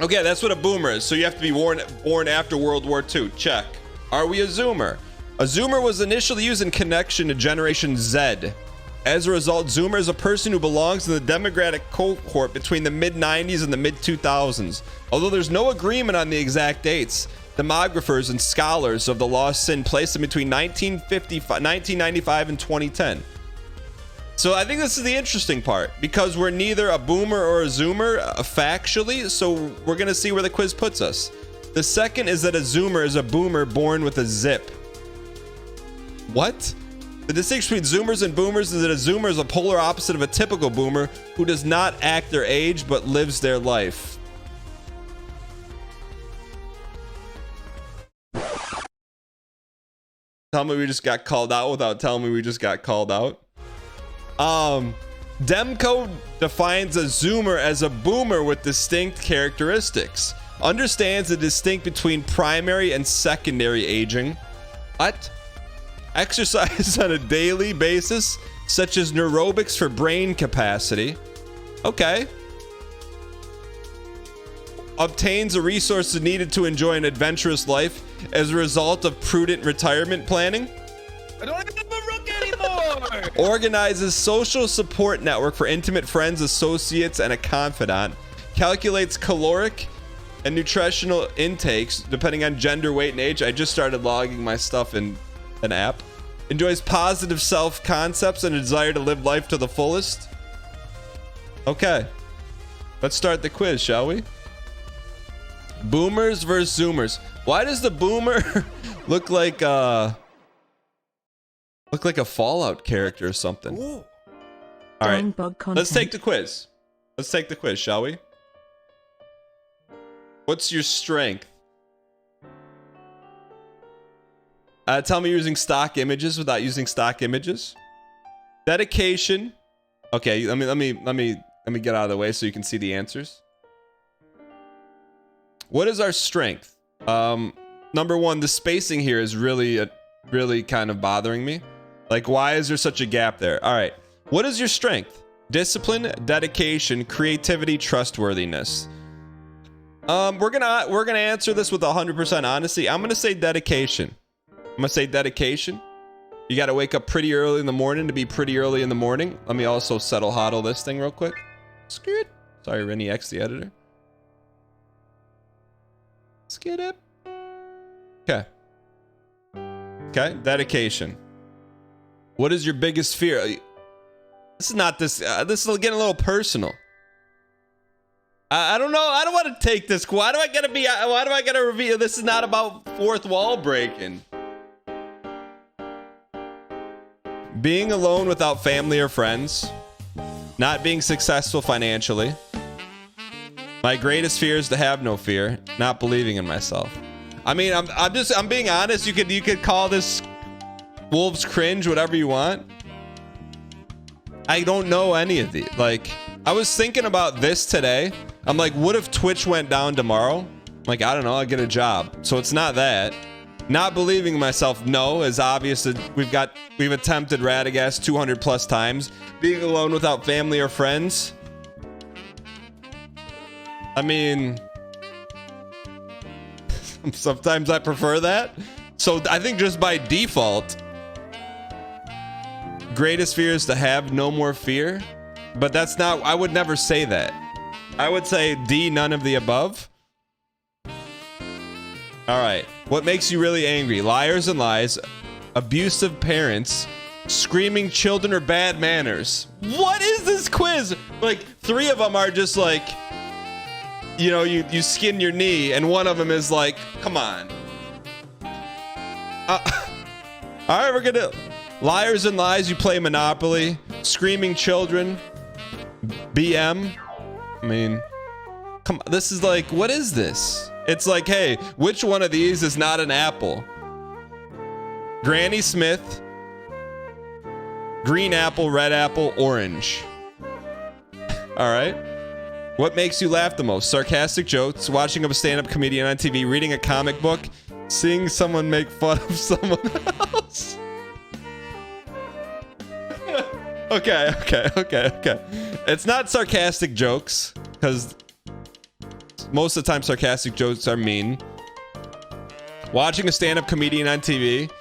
Okay, that's what a boomer is. So you have to be born after World War II. Check. Are we a zoomer? A zoomer was initially used in connection to Generation Z. As a result, zoomer is a person who belongs in the demographic cohort between the mid-90s and the mid-2000s. Although there's no agreement on the exact dates, demographers and scholars of the lost sin place them between 1995 and 2010. So I think this is the interesting part, because we're neither a boomer or a zoomer factually, so we're going to see where the quiz puts us. The second is that a zoomer is a boomer born with a zip. What? The distinction between zoomers and boomers is that a zoomer is a polar opposite of a typical boomer who does not act their age but lives their life. Tell me we just got called out without telling me we just got called out. Demco defines a zoomer as a boomer with distinct characteristics. Understands the distinct between primary and secondary aging. What? Exercise on a daily basis, such as neurobics for brain capacity. Okay. Obtains the resources needed to enjoy an adventurous life as a result of prudent retirement planning. I don't have a rook anymore. Organizes social support network for intimate friends, associates, and a confidant. Calculates caloric and nutritional intakes depending on gender, weight, and age. I just started logging my stuff in an app. Enjoys positive self-concepts and a desire to live life to the fullest. Okay. Let's start the quiz, shall we? Boomers versus zoomers. Why does the boomer look like a Fallout character or something? Ooh. All right. Let's take the quiz. Let's take the quiz, shall we? What's your strength? Tell me you're using stock images without using stock images. Dedication. Okay, let me get out of the way so you can see the answers. What is our strength? Number one, the spacing here is really kind of bothering me. Like, why is there such a gap there? All right. What is your strength? Discipline, dedication, creativity, trustworthiness. We're gonna answer this with 100% honesty. I'm gonna say dedication. I'm gonna say dedication. You gotta wake up pretty early in the morning to be pretty early in the morning. Let me also settle hodl this thing real quick. Skid. Sorry, Rennie X, the editor. Skid up. Okay. Okay, dedication. What is your biggest fear? This is not this. This is getting a little personal. I don't know. I don't want to take this. Why do I gotta reveal? This is not about fourth wall breaking. Being alone without family or friends. Not being successful financially. My greatest fear is to have no fear. Not believing in myself. I mean, I'm being honest. You could call this wolves cringe, whatever you want. I don't know any of these. Like, I was thinking about this today. I'm like, what if Twitch went down tomorrow? I'm like, I don't know, I'll get a job. So it's not that. Not believing in myself, no, is obvious that we've attempted Radagast 200 plus times. Being alone without family or friends. I mean, sometimes I prefer that. So I think just by default, greatest fear is to have no more fear. But that's not, I would never say that. I would say D, none of the above. All right. What makes you really angry? Liars and lies, abusive parents, screaming children, or bad manners. What is this quiz? Like, 3 of them are just like, you know, you skin your knee, and one of them is like, come on. All right, we're gonna liars and lies. You play Monopoly. Screaming children. BM. I mean, come on. This is like, what is this? It's like, hey, which one of these is not an apple? Granny Smith. Green apple, red apple, orange. All right. What makes you laugh the most? Sarcastic jokes, watching a stand-up comedian on TV, reading a comic book, seeing someone make fun of someone else. Okay. It's not sarcastic jokes, because Most of the time, sarcastic jokes are mean. Watching a stand-up comedian on TV.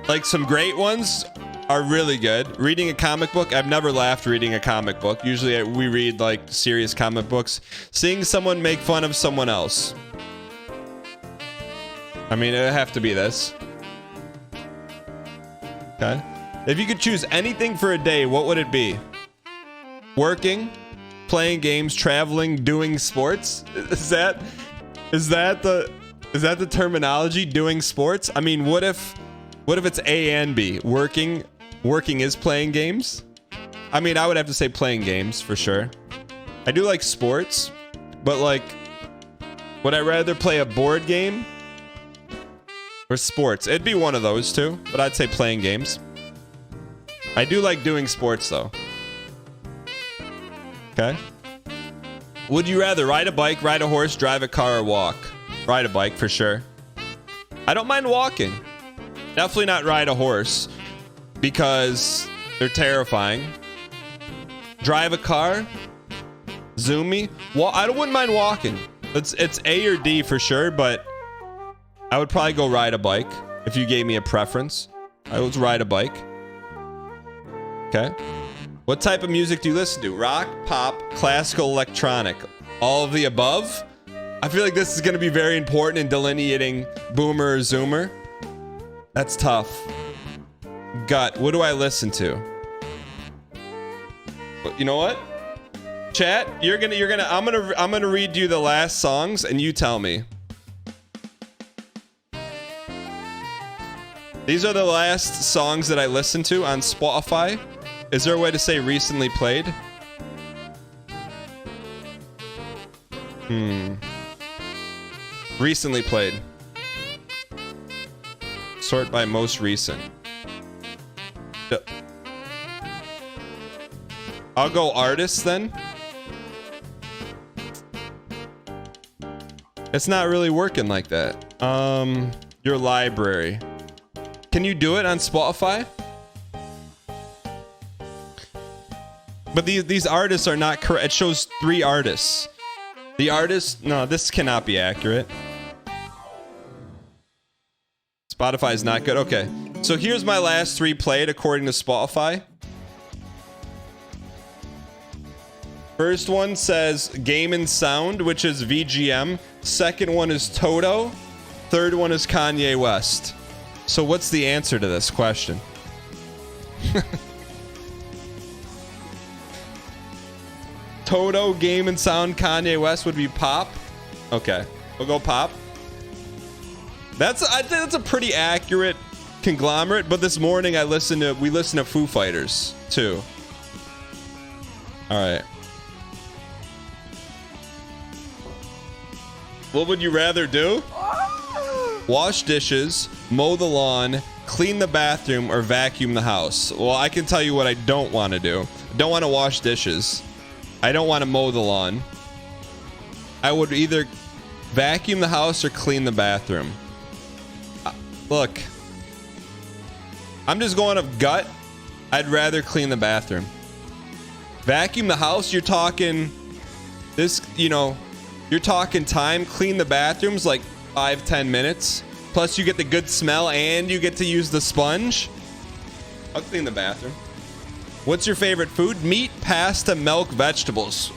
Like, some great ones are really good. Reading a comic book. I've never laughed reading a comic book. Usually we read like serious comic books. Seeing someone make fun of someone else. I mean, it'd have to be this. Okay. If you could choose anything for a day, what would it be? Working, playing games, traveling, doing sports? Is that the terminology, doing sports? I mean, what if it's A and B? Working is playing games? I mean, I would have to say playing games for sure. I do like sports, but like, would I rather play a board game or sports? It'd be one of those two, but I'd say playing games. I do like doing sports though. Okay. Would you rather ride a bike, ride a horse, drive a car, or walk? Ride a bike for sure. I don't mind walking. Definitely not ride a horse because they're terrifying. Drive a car, zoomy. Well, I wouldn't mind walking. It's A or D for sure, but I would probably go ride a bike if you gave me a preference. I would ride a bike. Okay. What type of music do you listen to? Rock, pop, classical, electronic? All of the above? I feel like this is going to be very important in delineating boomer or zoomer. That's tough. Gut, what do I listen to? You know what? Chat, I'm gonna read you the last songs and you tell me. These are the last songs that I listened to on Spotify. Is there a way to say recently played? Recently played. Sort by most recent. I'll go artists then. It's not really working like that. Your library. Can you do it on Spotify? But these artists are not correct. It shows 3 artists. The artist... No, this cannot be accurate. Spotify is not good. Okay. So here's my last 3 played according to Spotify. First one says Game and Sound, which is VGM. Second one is Toto. Third one is Kanye West. So what's the answer to this question? Toto, Game and Sound, Kanye West would be pop. Okay, we'll go pop. I think that's a pretty accurate conglomerate. But this morning we listened to Foo Fighters too. All right. What would you rather do? Wash dishes, mow the lawn, clean the bathroom, or vacuum the house? Well, I can tell you what I don't want to do. I don't want to wash dishes. I don't want to mow the lawn. I would either vacuum the house or clean the bathroom. Look, I'm just going off gut. I'd rather clean the bathroom. Vacuum the house, you're talking this, you're talking time. Clean the bathrooms like 5-10 minutes. Plus you get the good smell and you get to use the sponge. I'll clean the bathroom. What's your favorite food? Meat, pasta, milk, vegetables.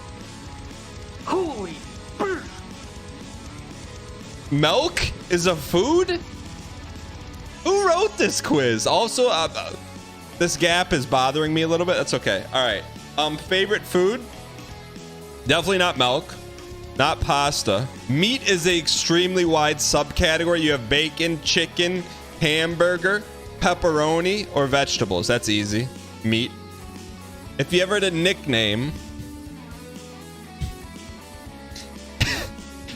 Holy burn. Milk is a food? Who wrote this quiz? Also, this gap is bothering me a little bit. That's okay. All right. Favorite food? Definitely not milk. Not pasta. Meat is an extremely wide subcategory. You have bacon, chicken, hamburger, pepperoni, or vegetables. That's easy. Meat. If you ever had a nickname...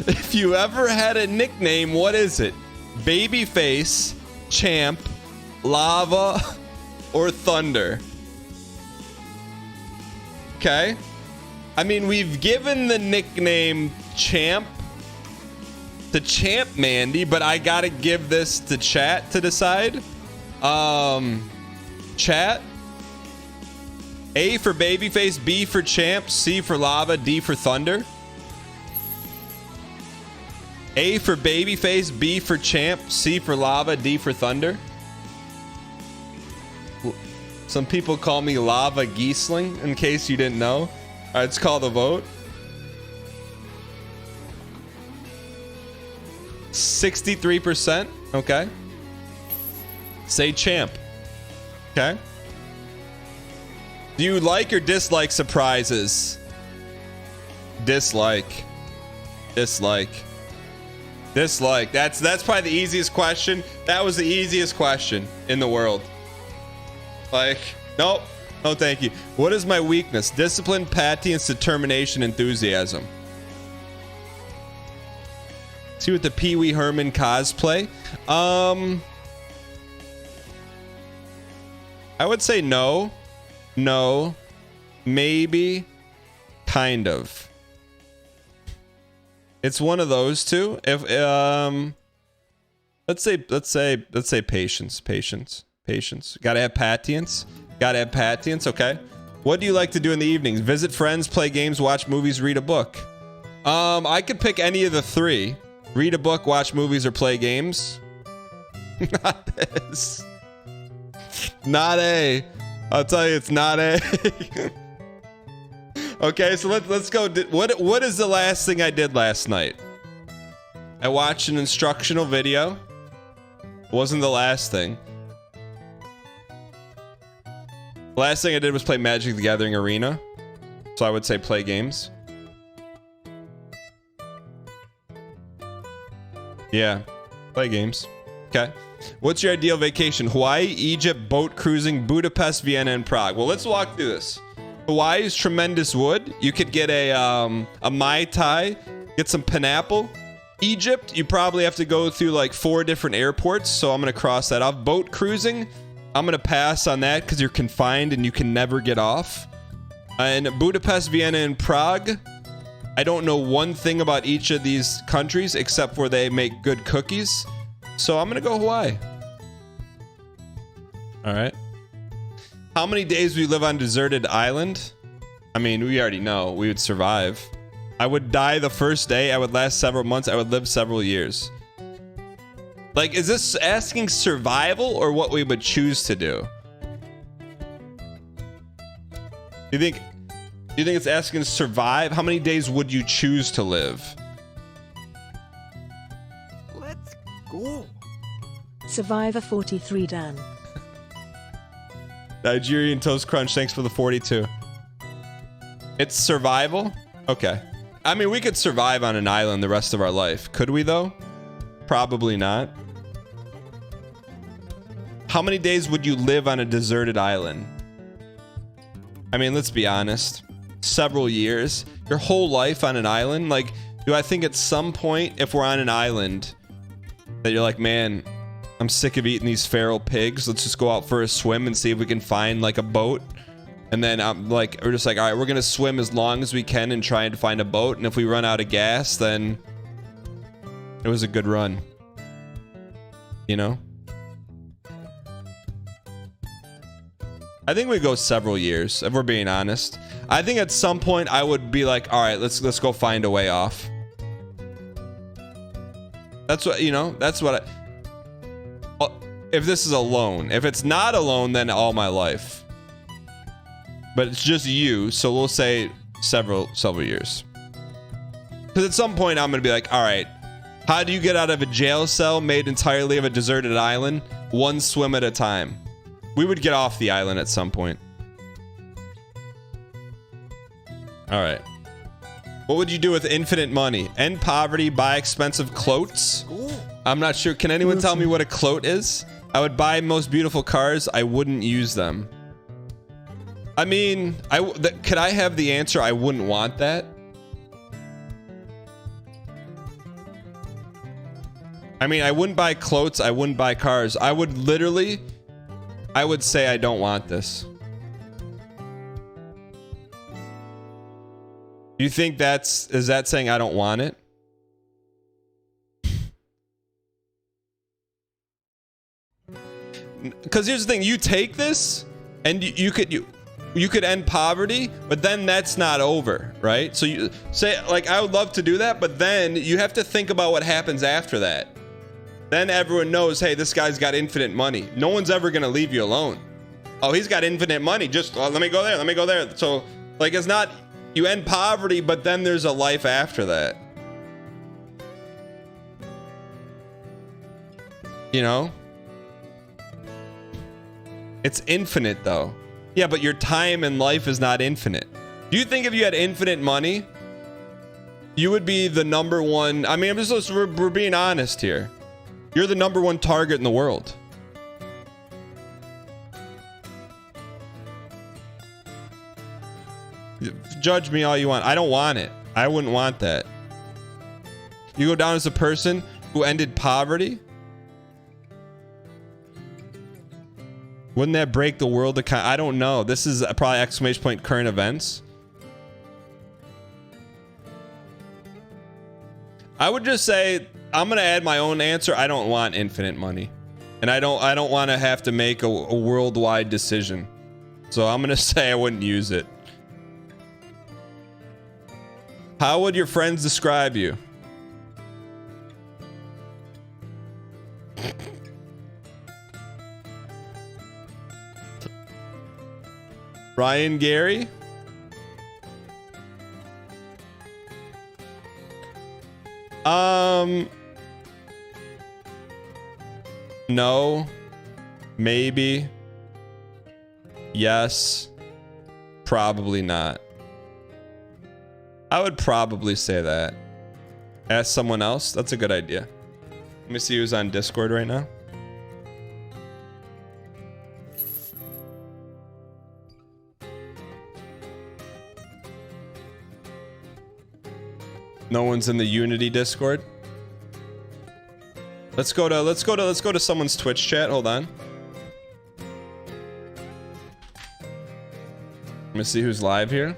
If you ever had a nickname, what is it? Babyface, Champ, Lava, or Thunder? Okay. I mean, we've given the nickname Champ to Champ Mandy, but I gotta give this to chat to decide. Chat. A for Babyface, B for Champ, C for Lava, D for Thunder. A for babyface, B for champ, C for lava, D for thunder. Some people call me Lava Gheesling, in case you didn't know. All right, let's call the vote. 63%. Okay. Say champ. Okay. Do you like or dislike surprises? Dislike. Dislike. Dislike. That's probably the easiest question. That was the easiest question in the world. Like, nope. No, thank you. What is my weakness? Discipline, patience, determination, enthusiasm. See with the Pee Wee Herman cosplay. I would say no. No. Maybe. Kind of. It's one of those two. If let's say patience. Gotta have patience. Okay. What do you like to do in the evenings? Visit friends, play games, watch movies, read a book. I could pick any of the three. Read a book, watch movies, or play games. Not this. Not A. I'll tell you, it's not A. Okay, so let's go. What is the last thing I did last night? I watched an instructional video. It wasn't the last thing. Last thing I did was play Magic the Gathering Arena. So I would say play games. Yeah, play games. Okay. What's your ideal vacation? Hawaii, Egypt, boat cruising, Budapest, Vienna, and Prague. Well, let's walk through this. Hawaii is tremendous wood. You could get a Mai Tai, get some pineapple. Egypt, you probably have to go through like 4 different airports, so I'm going to cross that off. Boat cruising, I'm going to pass on that because you're confined and you can never get off. And Budapest, Vienna, and Prague, I don't know one thing about each of these countries except for they make good cookies. So I'm going to go Hawaii. All right. How many days would you live on a deserted island? I mean, we already know we would survive. I would die the first day. I would last several months. I would live several years. Like, is this asking survival or what we would choose to do? Do you think it's asking survive? How many days would you choose to live? Let's go. Survivor 43 Dan. Nigerian Toast Crunch, thanks for the 42. It's survival? Okay. I mean, we could survive on an island the rest of our life. Could we, though? Probably not. How many days would you live on a deserted island? I mean, let's be honest. Several years. Your whole life on an island? Like, do I think at some point, if we're on an island, that you're like, man, I'm sick of eating these feral pigs. Let's just go out for a swim and see if we can find like a boat. And then I'm like, we're just like, all right, we're gonna swim as long as we can and try and find a boat. And if we run out of gas, then it was a good run. You know? I think we go several years, if we're being honest. I think at some point I would be like, all right, let's go find a way off. That's what, you know, that's what if this is alone. If it's not alone, then all my life. But it's just you, so we'll say several years. Because at some point I'm gonna be like, all right, how do you get out of a jail cell made entirely of a deserted island? One swim at a time. We would get off the island at some point. All right. What would you do with infinite money? End poverty, buy expensive clotes? I'm not sure. Can anyone tell me what a clote is? I would buy most beautiful cars. I wouldn't use them. I mean, could I have the answer? I wouldn't want that. I mean, I wouldn't buy clotes. I wouldn't buy cars. I would say I don't want this. Do you think is that saying I don't want it? Because here's the thing, you take this and you you could end poverty, but then that's not over, right? So you say, like, I would love to do that, but then you have to think about what happens after that. Then everyone knows, hey, this guy's got infinite money. No one's ever gonna leave you alone. Oh, he's got infinite money. Just let me go there. Let me go there. So, like, it's not, you end poverty, but then there's a life after that. You know? It's infinite, though. Yeah, but your time in life is not infinite. Do you think if you had infinite money, you would be the #1? I mean, we're being honest here. You're the #1 target in the world. Judge me all you want. I don't want it. I wouldn't want that. You go down as a person who ended poverty. Wouldn't that break the world? I don't know. This is probably exclamation point current events. I would just say I'm gonna add my own answer. I don't want infinite money, and I don't want to have to make a worldwide decision. So I'm gonna say I wouldn't use it. How would your friends describe you? Ryan Gary? No. Maybe. Yes. Probably not. I would probably say that. Ask someone else. That's a good idea. Let me see who's on Discord right now. No one's in the Unity Discord. Let's go to someone's Twitch chat. Hold on. Let me see who's live here.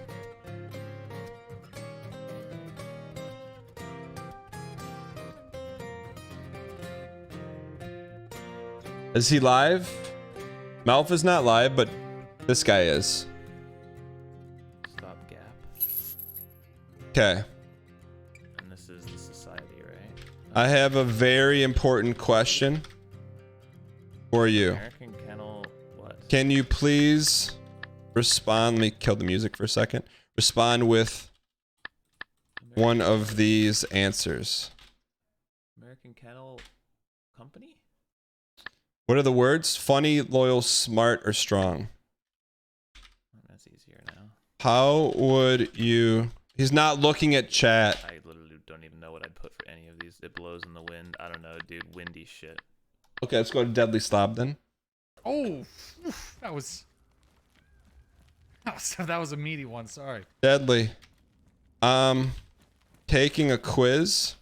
Is he live? Malf is not live, but this guy is. Stopgap. Okay. And this is the society, right? I have a very important question for you. American Kennel, what? Can you please respond? Let me kill the music for a second. Respond with one of these answers. American Kennel Company? What are the words? Funny, loyal, smart, or strong? That's easier now. How would you... He's not looking at chat. I literally don't even know what I'd put for any of these. It blows in the wind. I don't know, dude. Windy shit. Okay, let's go to Deadly Slob then. Oh, that was a meaty one. Sorry. Deadly. Taking a quiz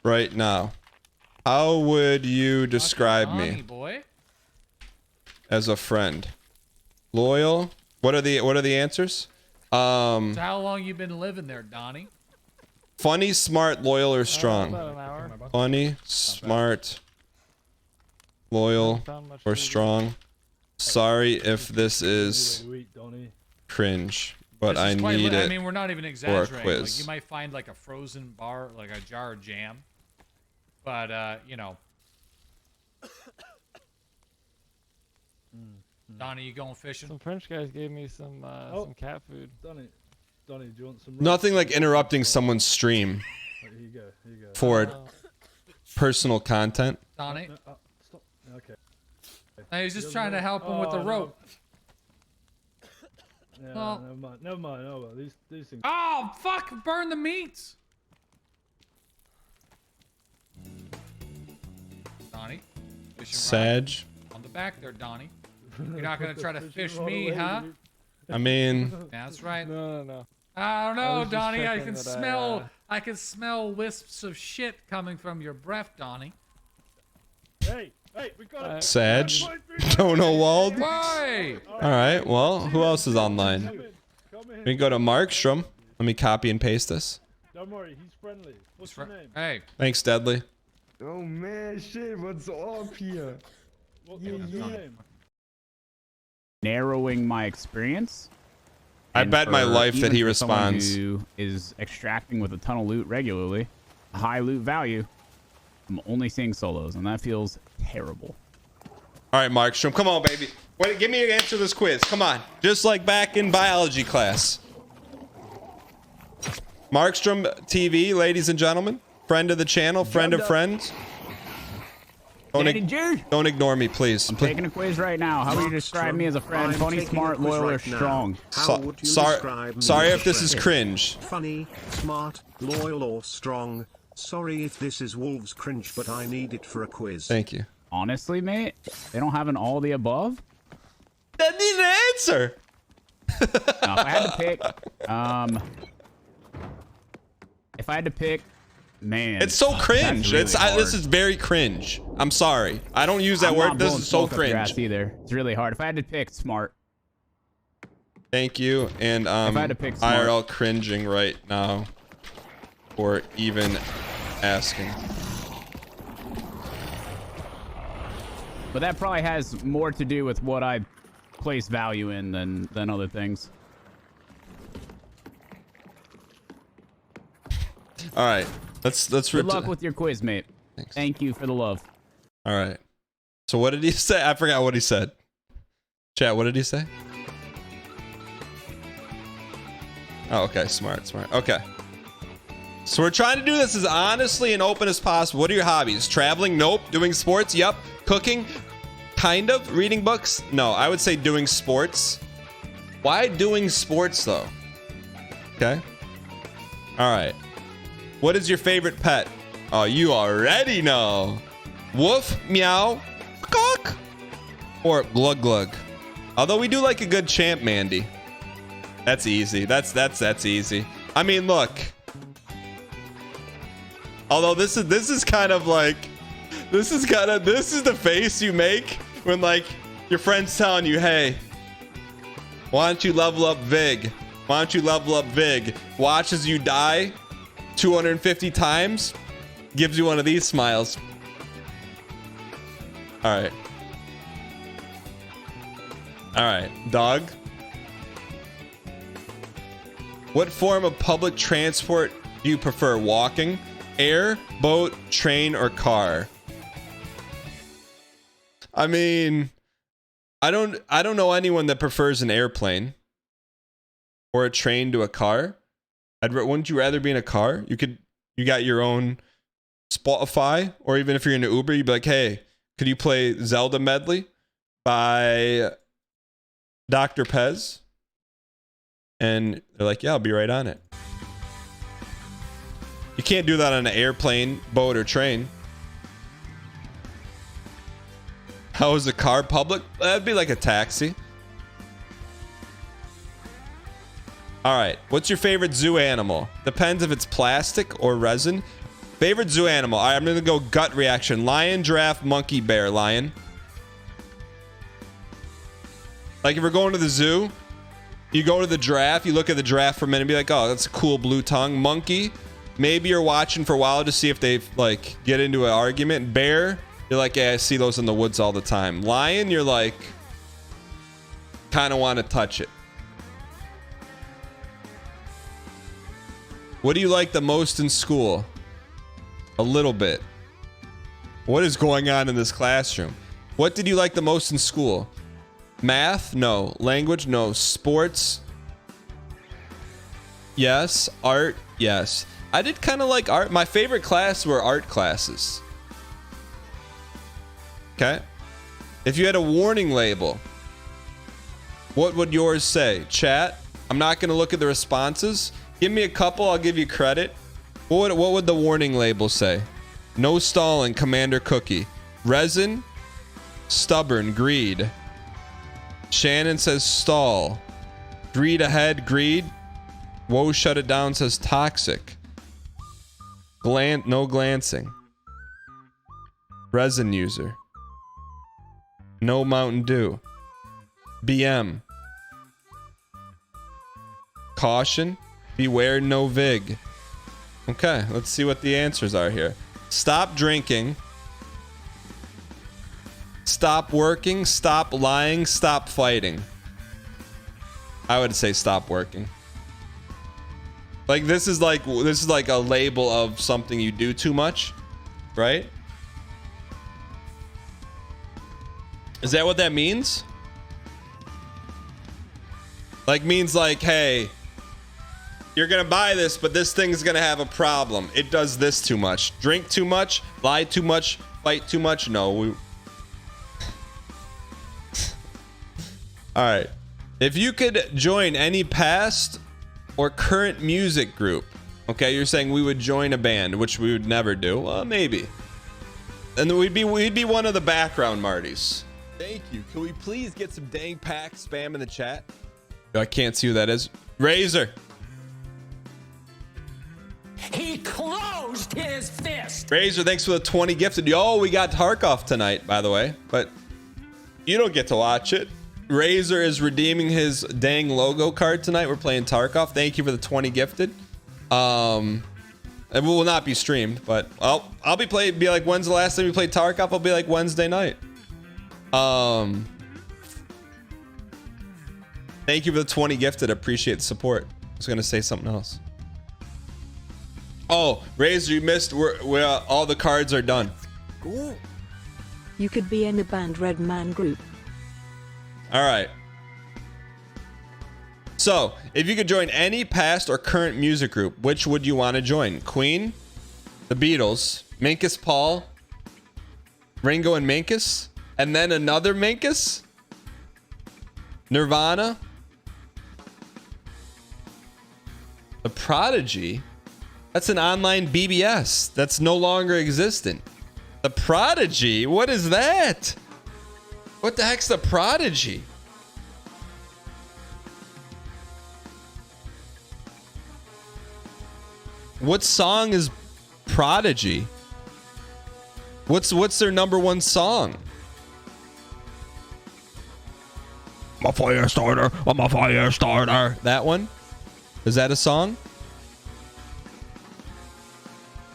right now. How would you describe me boy? as a friend? Loyal. What are the answers? So how long you been living there, Donnie? Funny, smart, loyal, or strong? About an hour. Funny, smart, loyal, or strong? Sorry if this is cringe, but I need it. I mean, we're not even exaggerating. quiz. Like, you might find like a frozen bar, like a jar of jam. But you know. Donnie, you going fishing? Some French guys gave me some cat food. Donnie, do you want some? Nothing like interrupting someone's stream Here you go. for personal content. Donnie? Stop. Okay. I was just trying to help him with the rope. Yeah, Well- never mind. These things. Oh, fuck! Burn the meats! Donnie? Fishing rod Sag. on the back there, Donnie. You're not gonna try to fish me, huh? I mean, That's right. No. I don't know, was just Donnie. I checking can that smell. I can smell wisps of shit coming from your breath, Donnie. Hey, we got it. Sag. Donowald. Why? All right. Well, who else is online? Come in. We can go to Markstrom. Let me copy and paste this. Don't worry, he's friendly. What's your name? Hey, Thanks, Deadly. Oh man, shit, what's up here? What's your name? narrowing my experience. I And bet my for- life that even he for someone responds. Who is extracting with a ton of loot regularly, a high loot value. I'm only seeing solos, and that feels terrible. All right, Markstrom, come on, baby. Wait, give me an answer to this quiz. Come on. Just like back in biology class. Markstrom TV, ladies and gentlemen. Friend of the channel, friend of friends. Don't ignore me, please. I'm taking a quiz right now. How would you describe me as a friend? Funny, smart, loyal, or strong? Sorry if this is cringe. Funny, smart, loyal, or strong. Sorry if this is Wolves cringe, but I need it for a quiz. Thank you. Honestly, mate, they don't have an all the above. That needs an answer. Now, if I had to pick, man, It's so cringe. really This hard. is very cringe. I'm sorry. I don't use that I'm word. not This blowing is so smoke up your ass cringe. either. It's really hard. If I had to pick, smart. Thank you. And I had to pick smart. IRL cringing right now for even asking. But that probably has more to do with what I place value in than other things. All right. Let's Good luck with your quiz, mate. Thanks. Thank you for the love. All right. So what did he say? I forgot what he said. Chat, what did he say? Oh, okay. Smart. Okay. So we're trying to do this as honestly and open as possible. What are your hobbies? Traveling? Nope. Doing sports? Yep. Cooking? Kind of. Reading books? No, I would say doing sports. Why doing sports though? Okay. All right. What is your favorite pet? Oh, you already know. Woof, meow, cock, or glug glug. Although we do like a good champ Mandy. That's easy. That's easy. I mean, look. Although this is kind of like this is the face you make when like your friend's telling you, hey, why don't you level up Vig? Why don't you level up Vig? Watch as you die 250 times. Gives you one of these smiles. All right. All right, dog. What form of public transport do you prefer? Walking, air, boat, train, or car? I mean, I don't know anyone that prefers an airplane or a train to a car. Wouldn't you rather be in a car? You got your own Spotify, or even if you're in an Uber, you'd be like, hey, could you play Zelda Medley by Dr. Pez? And they're like, yeah, I'll be right on it. You can't do that on an airplane, boat, or train. How is a car public? That'd be like a taxi. All right. What's your favorite zoo animal? Depends if it's plastic or resin. Favorite zoo animal. All right, I'm going to go gut reaction. Lion, giraffe, monkey, bear. Lion. Like if we're going to the zoo, you go to the giraffe, you look at the giraffe for a minute and be like, oh, that's a cool blue tongue. Monkey, maybe you're watching for a while to see if they like get into an argument. Bear, you're like, yeah, I see those in the woods all the time. Lion, you're like, kind of want to touch it. What do you like the most in school? A little bit. What is going on in this classroom? What did you like the most in school? Math? No. Language? No. Sports? Yes. Art? Yes. I did kind of like art. My favorite class were art classes. Okay. If you had a warning label, what would yours say? Chat? I'm not going to look at the responses. Give me a couple. I'll give you credit. What would the warning label say? No stalling, Commander Cookie. Resin? Stubborn, greed. Shannon says stall. Greed ahead, greed. Whoa, shut it down says toxic. No glancing. Resin user. No Mountain Dew. BM. Caution. Beware, no Vig. Okay, let's see what the answers are here. Stop drinking. Stop working. Stop lying. Stop fighting. I would say stop working. Like this is like a label of something you do too much, right? Is that what that means? Like means like, hey, you're gonna buy this, but this thing's gonna have a problem. It does this too much. Drink too much, lie too much, fight too much. No, we. All right. If you could join any past or current music group, okay, you're saying we would join a band, which we would never do. Well, maybe. And then we'd be one of the background Martys. Thank you. Can we please get some dang pack spam in the chat? I can't see who that is. Razor. He closed his fist. Razor, thanks for the 20 gifted. Yo, we got Tarkov tonight, by the way, but you don't get to watch it. Razor is redeeming his dang logo card tonight. We're playing Tarkov. Thank you for the 20 gifted. It will not be streamed, but I'll be like, when's the last time we played Tarkov? I'll be like Wednesday night. Thank you for the 20 gifted. Appreciate the support. I was gonna say something else. Oh, Razor, you missed where all the cards are done. Cool. You could be in a band Red Man group. All right. So, if you could join any past or current music group, which would you want to join? Queen, the Beatles, Minkus Paul, Ringo and Minkus, and then another Minkus, Nirvana, The Prodigy. That's an online BBS that's no longer existent. The Prodigy? What is that? What the heck's The Prodigy? What song is Prodigy? What's their number one song? I'm a fire starter. I'm a fire starter. That one? Is that a song?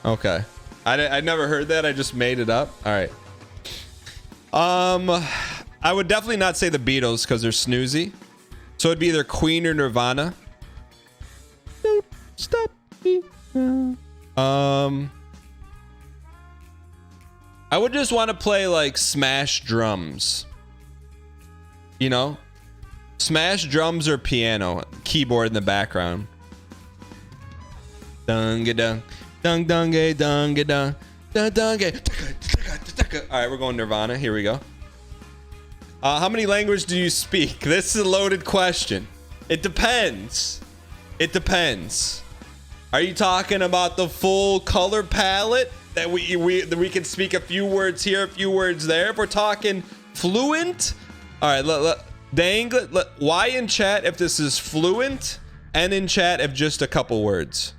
Okay. I never heard that. I just made it up. All right. I would definitely not say the Beatles because they're snoozy. So it'd be either Queen or Nirvana. Don't stop me now. I would just want to play like smash drums. You know? Smash drums or piano. Keyboard in the background. Dung-ga-dung. Dung-dung-ga, dung-ga-dung. Dung-dung-ga. All right, we're going Nirvana. Here we go. How many languages do you speak? This is a loaded question. It depends. It depends. Are you talking about the full color palette that we can speak a few words here, a few words there? If we're talking fluent, all right. Y in chat if this is fluent, and in chat if just a couple words.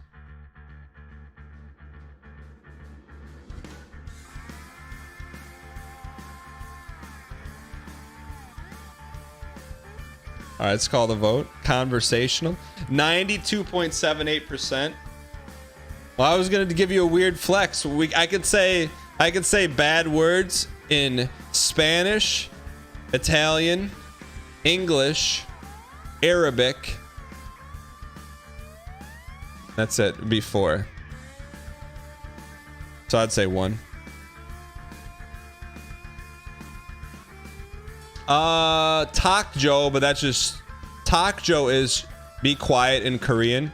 All right, let's call the vote. Conversational. 92.78%. Well, I was going to give you a weird flex. I could say bad words in Spanish, Italian, English, Arabic. That's it. It'd be 4. So I'd say 1. Takjo, but that's just Takjo is be quiet in Korean.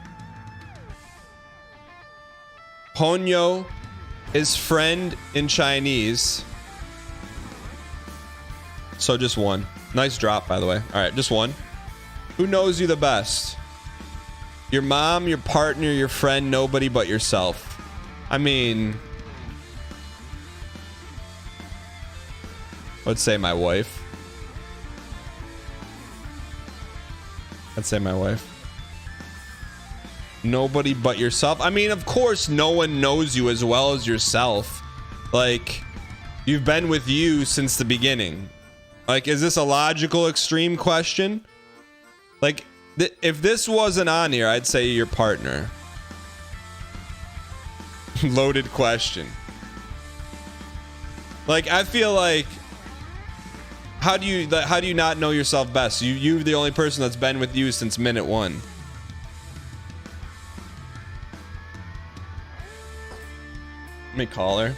Honyo is friend in Chinese. So just 1. Nice drop, by the way. All right, just 1. Who knows you the best? Your mom, your partner, your friend, nobody but yourself. I mean, let's say my wife. I'd say my wife. Nobody but yourself. I mean, of course, no one knows you as well as yourself. Like, you've been with you since the beginning. Like, is this a logical extreme question? Like, if this wasn't on here, I'd say your partner. Loaded question. Like, I feel like how do you not know yourself best? You're the only person that's been with you since minute 1. Let me call her.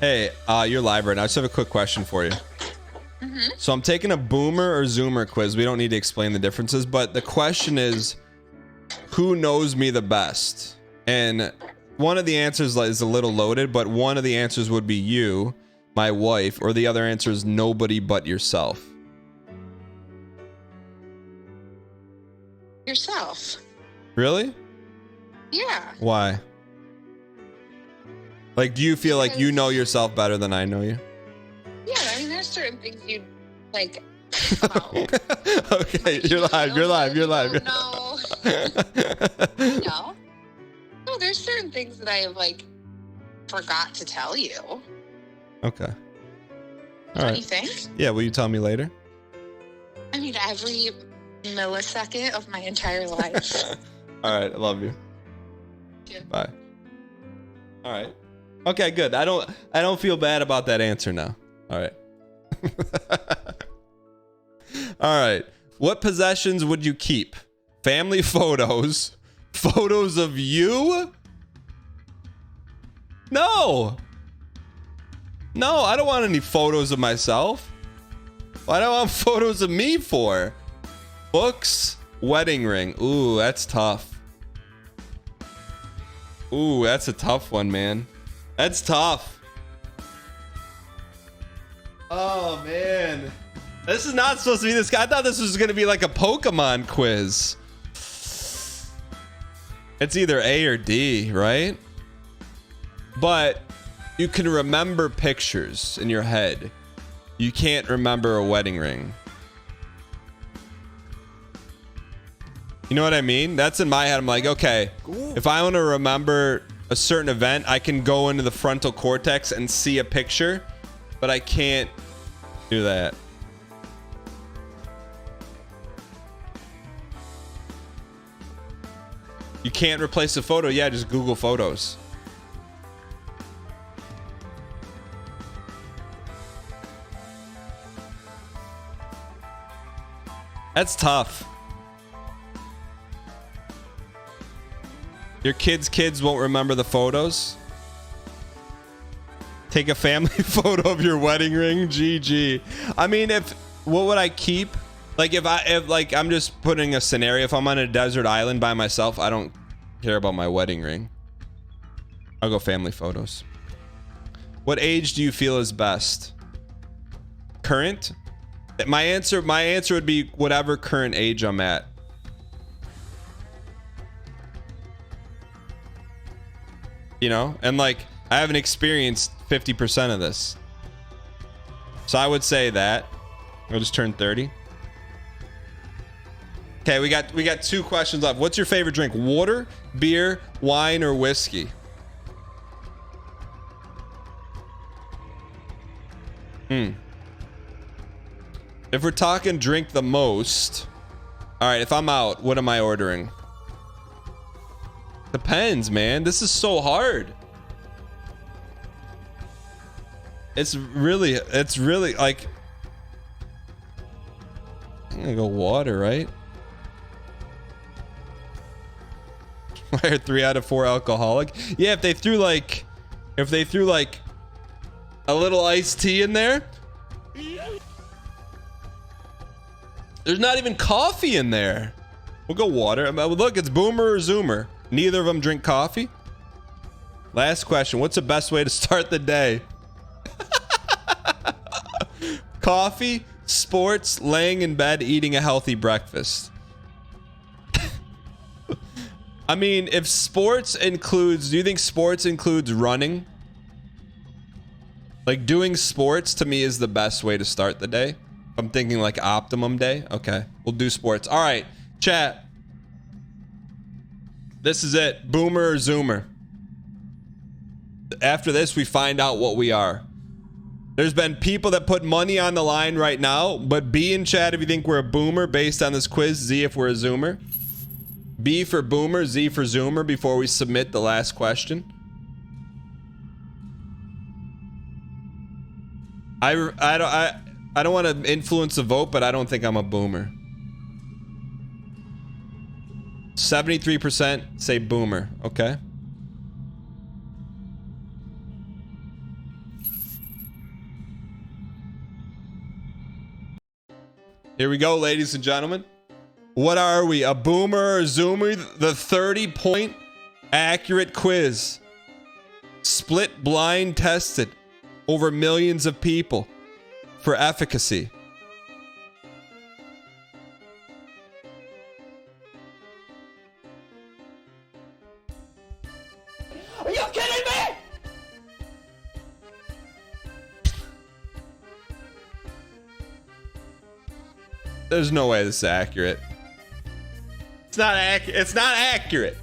Hey, you're live right now. I just have a quick question for you. So I'm taking a boomer or zoomer quiz. We don't need to explain the differences, but the question is, who knows me the best? And one of the answers is a little loaded, but one of the answers would be you, my wife, or the other answer is nobody but yourself. Yourself. Really? Yeah. Why? Like, do you feel like you know yourself better than I know you? Yeah, I mean, there's certain things you like about. Okay, you're live. You're live. You're live. No. No. No, there's certain things that I like forgot to tell you. Okay. All What right. do you think? Yeah, will you tell me later? I mean, every millisecond of my entire life. All right, I love you. Yeah. Bye. All right. Okay, good. I don't feel bad about that answer now. All right. All right. What possessions would you keep? Family photos? Photos of you? No. No, I don't want any photos of myself. Why do I want photos of me for? Books? Wedding ring. Ooh, that's tough. Ooh, that's a tough one, man. That's tough. Oh, man. This is not supposed to be this guy. I thought this was going to be like a Pokemon quiz. It's either A or D, right? But you can remember pictures in your head. You can't remember a wedding ring. You know what I mean? That's in my head. I'm like, okay, if I want to remember a certain event, I can go into the frontal cortex and see a picture, but I can't do that. You can't replace a photo. Yeah, just Google Photos. That's tough. Your kids won't remember the photos. Take a family photo of your wedding ring. GG. I mean, what would I keep? Like if I'm just putting a scenario. If I'm on a desert island by myself, I don't care about my wedding ring. I'll go family photos. What age do you feel is best? Current? My answer would be whatever current age I'm at. You know, and like I haven't experienced 50% of this, so I would say that I'll just turn 30. Okay, we got 2 questions left. What's your favorite drink? Water, beer, wine, or whiskey? If we're talking drink the most, all right, if I'm out, what am I ordering? Depends, man. This is so hard. It's really like, I'm gonna go water, right? Why are 3 out of 4 alcoholic? Yeah, if they threw like a little iced tea in there. There's not even coffee in there. We'll go water. Look, it's Boomer or Zoomer. Neither of them drink coffee. Last question. What's the best way to start the day? Coffee, sports, laying in bed, eating a healthy breakfast. I mean, if sports includes, do you think sports includes running? Like doing sports to me is the best way to start the day. I'm thinking like optimum day. Okay, we'll do sports. All right, chat. This is it. Boomer or Zoomer? After this, we find out what we are. There's been people that put money on the line right now, but B in chat if you think we're a boomer based on this quiz, Z if we're a zoomer. B for boomer, Z for zoomer before we submit the last question. I don't want to influence the vote, but I don't think I'm a boomer. 73% say boomer. Okay. Here we go, ladies and gentlemen. What are we, a boomer or a zoomer? The 30-point accurate quiz. Split blind tested over millions of people for efficacy. Are you kidding me? There's no way this is accurate. It's not accurate. It's not accurate.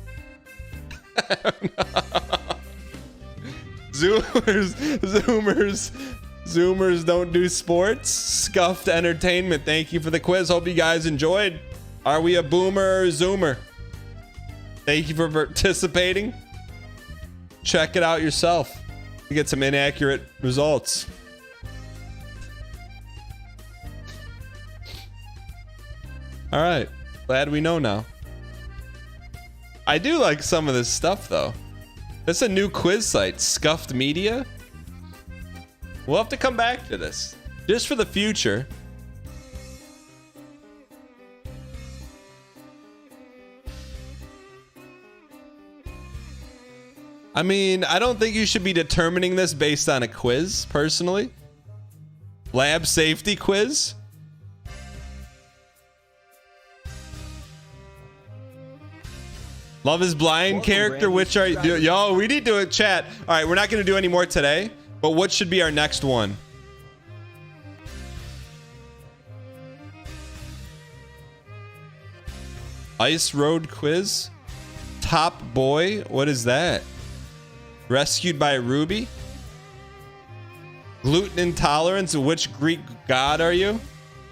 Zoomers don't do sports. Scuffed entertainment. Thank you for the quiz. Hope you guys enjoyed. Are we a boomer or a zoomer? Thank you for participating. Check it out yourself. You get some inaccurate results. All right. Glad we know now. I do like some of this stuff, though. That's a new quiz site, Scuffed Media. We'll have to come back to this. Just for the future. I mean, I don't think you should be determining this based on a quiz, personally. Lab safety quiz. Love is Blind character, which are yo, we need to chat. All right, we're not going to do any more today, but what should be our next one? Ice Road quiz. Top Boy, what is that? Rescued by Ruby. Gluten intolerance, which Greek god are you?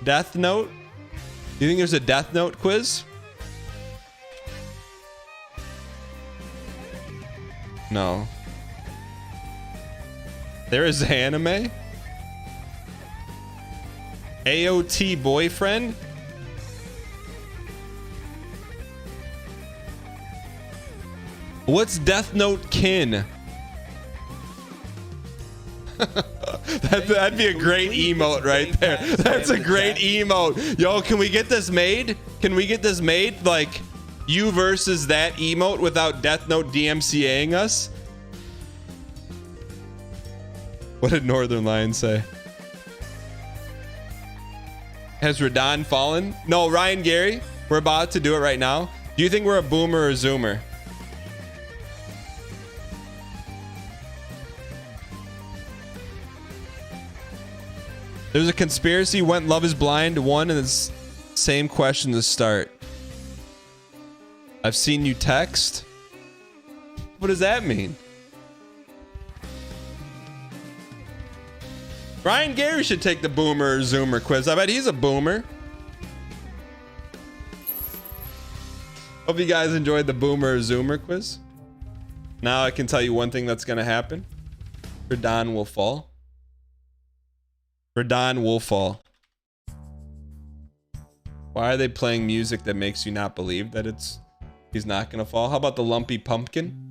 Death Note. Do you think there's a Death Note quiz? No. There is anime? AOT boyfriend? What's Death Note kin? That'd be a great emote right there. That's a great emote. Yo, can we get this made? Can we get this made? Like, you versus that emote without Death Note DMCAing us? What did Northern Lion say? Has Radon fallen? No, Ryan Gary, we're about to do it right now. Do you think we're a boomer or a zoomer? There's a conspiracy. Went Love is Blind won, and it's same question to start. I've seen you text. What does that mean? Ryan Gary should take the boomer or zoomer quiz. I bet he's a boomer. Hope you guys enjoyed the boomer or zoomer quiz. Now I can tell you one thing that's going to happen. Radon will fall. Radon will fall. Why are they playing music that makes you not believe that he's not going to fall? How about the Lumpy Pumpkin?